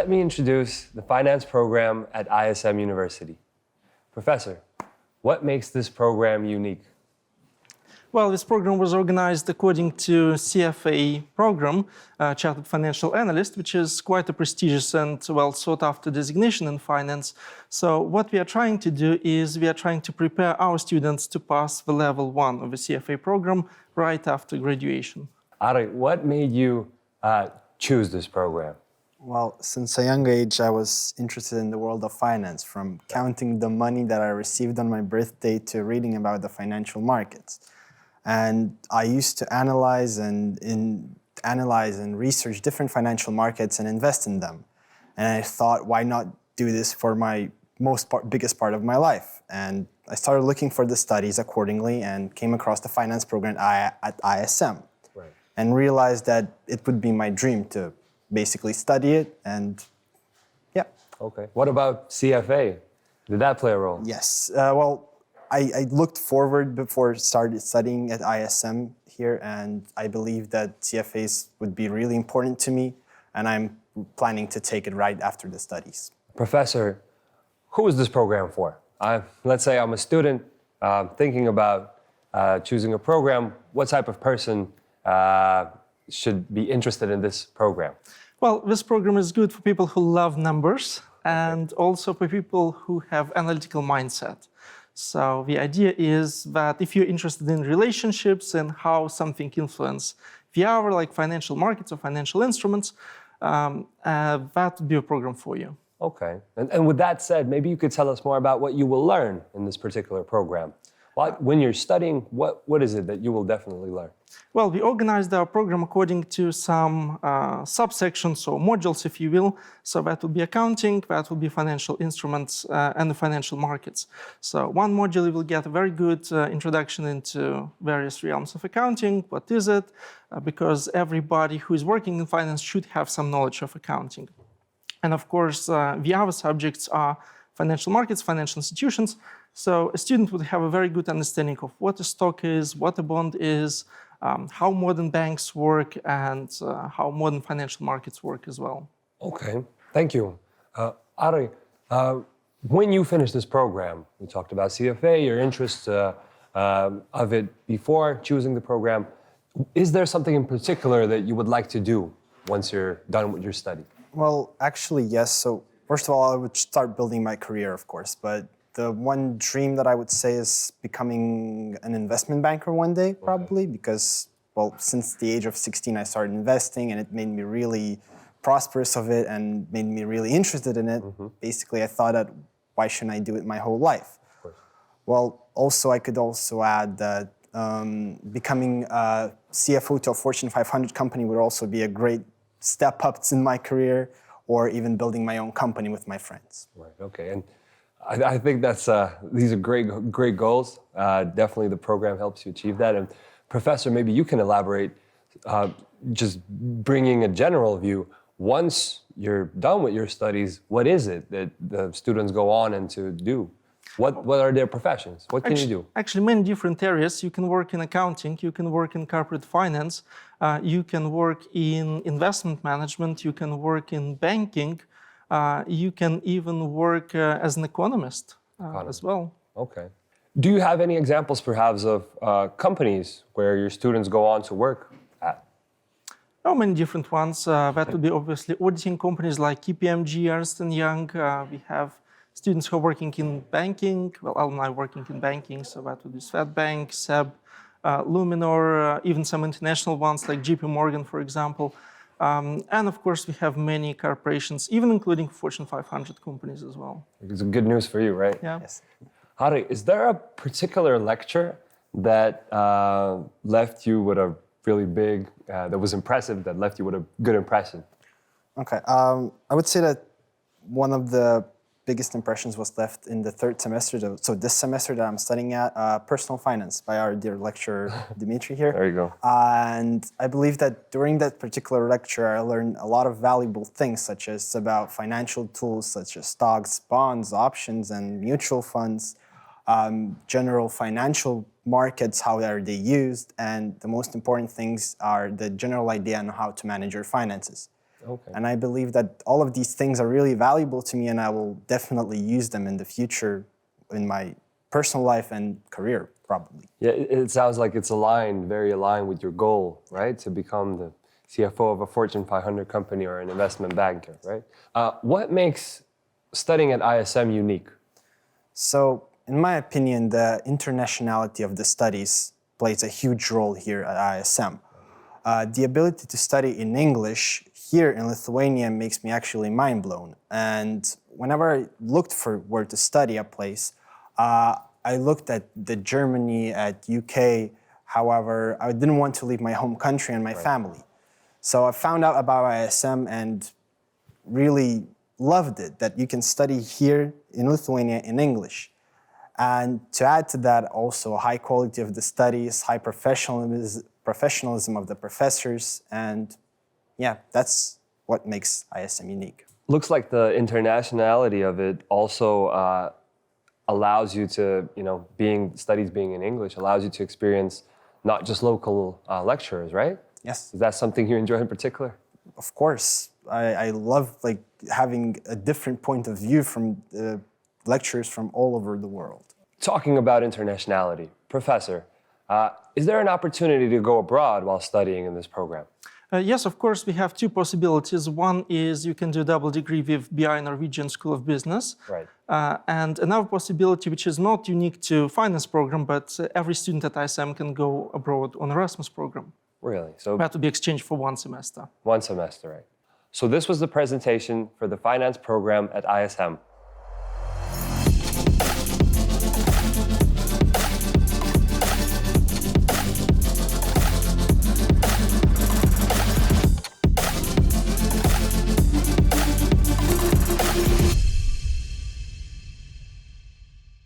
let me introduce the finance program at ISM University. Professor, what makes this program unique? Well, this program was organized according to CFA program, Chartered Financial Analyst, which is quite a prestigious and well sought after designation in finance. So what we are trying to do is we are trying to prepare our students to pass the level 1 of the CFA program right after graduation. Ari, what made you choose this program? Well, since a young age, I was interested in the world of finance, from counting the money that I received on my birthday to reading about the financial markets. And I used to analyze and research different financial markets and invest in them. And I thought, why not do this for my biggest part of my life? And I started looking for the studies accordingly and came across the finance program at ISM. Right. And realized that it would be my dream to basically study it, and yeah. Okay. What about CFA? Did that play a role? Yes. Well, I looked forward before started studying at ISM here, and I believe that CFAs would be really important to me, and I'm planning to take it right after the studies. Professor, who is this program for? Let's say I'm a student thinking about choosing a program. What type of person should be interested in this program? Well, this program is good for people who love numbers and also for people who have analytical mindset. So the idea is that if you're interested in relationships and how something influences the hour, like financial markets or financial instruments, that would be a program for you. Okay. And with that said, maybe you could tell us more about what you will learn in this particular program. When you're studying, what is it that you will definitely learn? Well, we organized our program according to some subsections or modules, if you will. So that will be accounting, that will be financial instruments, and the financial markets. So one module, you will get a very good introduction into various realms of accounting. What is it? Because everybody who is working in finance should have some knowledge of accounting. And of course, the other subjects are financial markets, financial institutions. So a student would have a very good understanding of what a stock is, what a bond is, how modern banks work, and how modern financial markets work as well. Okay, thank you. Ari, when you finish this program, we talked about CFA, your interest of it before choosing the program. Is there something in particular that you would like to do once you're done with your study? Well, actually, yes. So first of all, I would start building my career, of course, but the one dream that I would say is becoming an investment banker one day, probably, because, well, since the age of 16, I started investing, and it made me really prosperous of it and made me really interested in it. Basically, I thought that why shouldn't I do it my whole life? Well, also, I could also add that becoming a CFO to a Fortune 500 company would also be a great step up in my career, or even building my own company with my friends. Right, okay. And I think these are great goals. Definitely the program helps you achieve that. And Professor, maybe you can elaborate, just bringing a general view. Once you're done with your studies, what is it that the students go on and to do? What are their professions? What can you do? Actually, many different areas. You can work in accounting, you can work in corporate finance, you can work in investment management, you can work in banking, you can even work as an economist as well. Okay. Do you have any examples perhaps of companies where your students go on to work at? Oh, many different ones. That would be obviously auditing companies like KPMG, Ernst & Young. We have students who are working in banking, well, alumni working in banking, so that would be Swedbank, SEB, Luminor, even some international ones like JP Morgan, for example. And of course, we have many corporations, even including Fortune 500 companies as well. It's good news for you, right? Yeah. Yes. Hari, is there a particular lecture that left you with a really big, that was impressive, that left you with a good impression? Okay. I would say that one of the biggest impressions was left in the third semester. So this semester that I'm studying at, personal finance by our dear lecturer, Dimitri here. There you go. And I believe that during that particular lecture, I learned a lot of valuable things, such as about financial tools, such as stocks, bonds, options, and mutual funds, general financial markets, how are they used, and the most important things are the general idea on how to manage your finances. Okay. And I believe that all of these things are really valuable to me, and I will definitely use them in the future in my personal life and career, probably. Yeah, it sounds like it's aligned, very aligned with your goal, right? To become the CFO of a Fortune 500 company or an investment banker, right? What makes studying at ISM unique? So, in my opinion, the internationality of the studies plays a huge role here at ISM. The ability to study in English here in Lithuania makes me actually mind blown. And whenever I looked for where to study a place, I looked at the Germany, at UK. However, I didn't want to leave my home country and my family. So I found out about ISM and really loved it, that you can study here in Lithuania in English. And to add to that, also high quality of the studies, high professionalism of the professors, and yeah, that's what makes ISM unique. Looks like the internationality of it also allows you to, studies being in English, allows you to experience not just local lecturers, right? Yes. Is that something you enjoy in particular? Of course. I love having a different point of view from lecturers from all over the world. Talking about internationality, Professor, is there an opportunity to go abroad while studying in this program? Yes, of course, we have two possibilities. One is you can do a double degree with BI Norwegian School of Business. Right. And another possibility, which is not unique to finance program, but every student at ISM can go abroad on Erasmus program. Really? So That would be exchanged for 1 semester. 1 semester, right? So this was the presentation for the finance program at ISM.